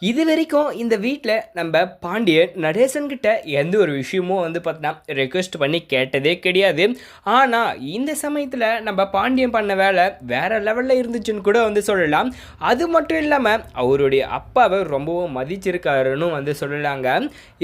இதுவரைக்கும் இந்த வீட்ல நம்ப பாண்டியன் நடேசன் கிட்ட எந்த ஒரு விஷயமும் பார்த்தீங்கன்னா, ரெக்வெஸ்ட் பண்ணி கேட்டதே கிடையாது. ஆனா, இந்த சமயத்துல நம்ப பாண்டியன் பண்ண வேலை வேற லெவல்ல இருந்துச்சுன்னு கூட சொல்லலாம். அது மட்டும் இல்லாம, அவருடைய அப்பாவ ரொம்பவும் மதிச்சிருக்காருன்னு சொல்லலாங்க.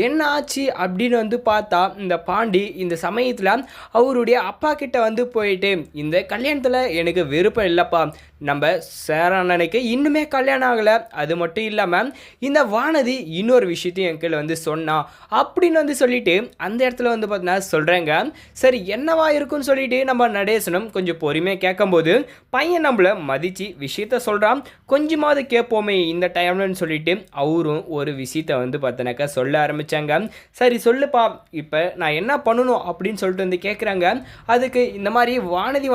என்ன ஆச்சு அப்படின்னு பார்த்தா, இந்த பாண்டி இந்த சமயத்துல அவருடைய அப்பா கிட்ட போயிட்டு, "இந்த கல்யாணத்துல எனக்கு விருப்பம் இல்லப்பா. நம்ப சேரண்ணனுக்கு இன்னுமே கல்யாணம் ஆகல. அது மட்டும் இல்லாம இந்த வானதி இன்னொரு விஷயத்தையும் என் கையில் சொன்னா அப்படின்னு சொல்லிட்டு அந்த இடத்துல பார்த்தீங்கன்னா சொல்கிறேங்க. சரி என்னவா இருக்குன்னு சொல்லிட்டு நம்ம நடேசனும் கொஞ்சம் பொறுமையாக கேட்கும்போது பையன் நம்மளை மதித்து விஷயத்த சொல்கிறான். கொஞ்சமாவது கேட்போமே இந்த டைம்லன்னு சொல்லிட்டு அவரும் ஒரு விஷயத்த பார்த்தனாக்கா சொல்ல ஆரம்பித்தாங்க. சரி சொல்லுப்பா, இப்போ நான் என்ன பண்ணணும் அப்படின்னு சொல்லிட்டு கேட்குறாங்க. அதுக்கு இந்த மாதிரி வானதி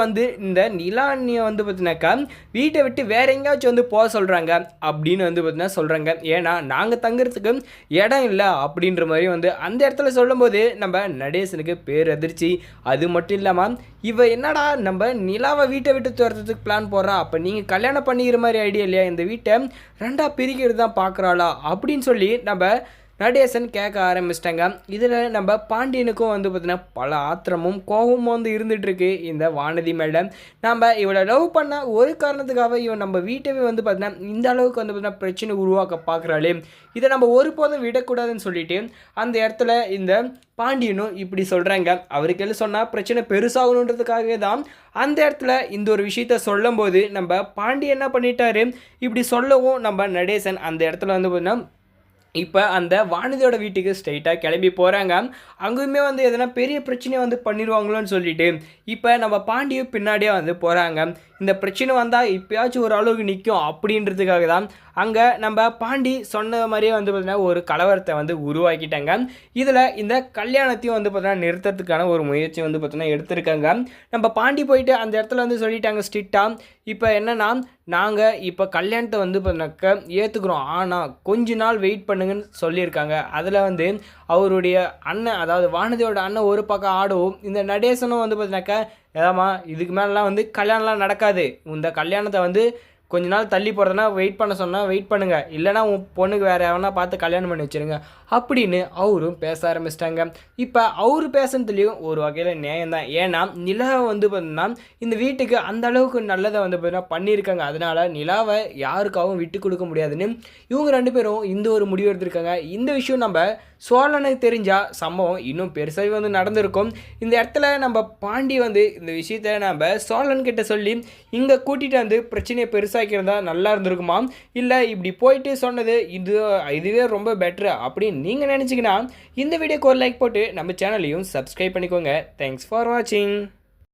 இந்த நிலாண்ணியை பார்த்தினாக்கா வீட்டை விட்டு வேற எங்கேயாச்சும் போக சொல்கிறாங்க அப்படின்னு பார்த்தீங்கன்னா சொல்கிறாங்க. ஏன்னா நாங்கள் தங்குறதுக்கு இடம் இல்லை அப்படின்ற மாதிரி அந்த இடத்துல சொல்லும்போது நம்ம நடேசனுக்கு பேரதிர்ச்சி. அது மட்டும் இல்லாமல் இவ என்னடா நம்ம நிலாவை வீட்டை விட்டு துரத்துறதுக்கு பிளான் போடுறா, அப்போ நீங்கள் கல்யாணம் பண்ணிக்கிற மாதிரி ஐடியா இல்லையா, இந்த வீட்டை ரெண்டாக பிரிக்கிறது தான் பார்க்குறாளா அப்படின்னு சொல்லி நம்ம நடேசன் கேட்க ஆரம்பிச்சிட்டாங்க. இதில் நம்ம பாண்டியனுக்கும் பார்த்தீங்கன்னா பல ஆத்திரமும் கோபமும் இருந்துகிட்ருக்கு இந்த வானதி மேலே. நம்ம இவளை லவ் பண்ண ஒரு காரணத்துக்காக இவன் நம்ம வீட்டவே பார்த்தீங்கன்னா இந்த அளவுக்கு பார்த்தீங்கன்னா பிரச்சனை உருவாக்க பார்க்குறாளே, இதை நம்ம ஒருபோதும் விடக்கூடாதுன்னு சொல்லிட்டு அந்த இடத்துல இந்த பாண்டியனும் இப்படி சொல்கிறாங்க. அவருக்கு எல்லாம் சொன்னால் பிரச்சனை பெருசாகணுன்றதுக்காகவே தான் அந்த இடத்துல இந்த ஒரு விஷயத்த சொல்லும்போது நம்ம பாண்டியன் என்ன பண்ணிட்டாரு, இப்படி சொல்லவும் நம்ம நடேசன் அந்த இடத்துல பார்த்தீங்கன்னா இப்போ அந்த வானதியோட வீட்டுக்கு ஸ்ட்ரைட்டாக கிளம்பி போகிறாங்க. அங்கேயுமே எதனா பெரிய பிரச்சனையை பண்ணிடுவாங்களோன்னு சொல்லிட்டு இப்போ நம்ம பாண்டியும் பின்னாடியே போகிறாங்க. இந்த பிரச்சனை வந்தால் இப்போயாச்சும் ஒரு அளவுக்கு நிற்கும் அப்படின்றதுக்காக தான் அங்கே நம்ம பாண்டி சொன்ன மாதிரியே பார்த்திங்கன்னா ஒரு கலவரத்தை உருவாக்கிட்டாங்க. இதில் இந்த கல்யாணத்தையும் பார்த்திங்கன்னா நிறுத்துறதுக்கான ஒரு முயற்சி பார்த்திங்கன்னா எடுத்திருக்காங்க. நம்ம பாண்டி போயிட்டு அந்த இடத்துல சொல்லிட்டாங்க ஸ்ட்ரிக்டாக, இப்போ என்னென்னா நாங்கள் இப்போ கல்யாணத்தை பார்த்தினாக்கா ஏற்றுக்குறோம், ஆனால் கொஞ்ச நாள் வெயிட் பண்ணுங்கன்னு சொல்லியிருக்காங்க. அதில் அவருடைய அண்ணன், அதாவது வானதியோட அண்ணன் ஒரு பக்கம் ஆடவும், இந்த நடேசனும் பார்த்தினாக்கா ஏதாம்மா இதுக்கு மேலாம் கல்யாணம்லாம் நடக்காது, இந்த கல்யாணத்தை கொஞ்ச நாள் தள்ளி போகிறதுனா வெயிட் பண்ண சொன்னால் வெயிட் பண்ணுங்கள், இல்லைனா உன் பொண்ணுக்கு வேறு எவனா பார்த்து கல்யாணம் பண்ணி வச்சுருங்க அப்படின்னு அவரும் பேச ஆரம்பிச்சிட்டாங்க. இப்போ அவர் பேசுனதுலேயும் ஒரு வகையில் நியாயம்தான். ஏன்னா நிலாவை பார்த்தீங்கன்னா இந்த வீட்டுக்கு அந்த அளவுக்கு நல்லதை பார்த்தீங்கன்னா பண்ணியிருக்காங்க. அதனால் நிலாவை யாருக்காகவும் விட்டு கொடுக்க முடியாதுன்னு இவங்க ரெண்டு பேரும் இந்த ஒரு முடிவு எடுத்திருக்காங்க. இந்த விஷயம் நம்ம சோழனுக்கு தெரிஞ்சால் சம்பவம் இன்னும் பெருசாக நடந்திருக்கும். இந்த இடத்துல நம்ம பாண்டி இந்த விஷயத்த நம்ம சோழன்கிட்ட சொல்லி இங்கே கூட்டிகிட்டு பிரச்சனையை பெருசாக்கிறதா நல்லா இருந்திருக்குமா, இல்லை இப்படி போயிட்டு சொன்னது இதுவே ரொம்ப பெட்ரு அப்படின்னு நீங்கள் நினச்சிங்கன்னா இந்த வீடியோக்கு ஒரு லைக் போட்டு நம்ம சேனலையும் சப்ஸ்கிரைப் பண்ணிக்கோங்க. தேங்க்ஸ் ஃபார் வாட்சிங்.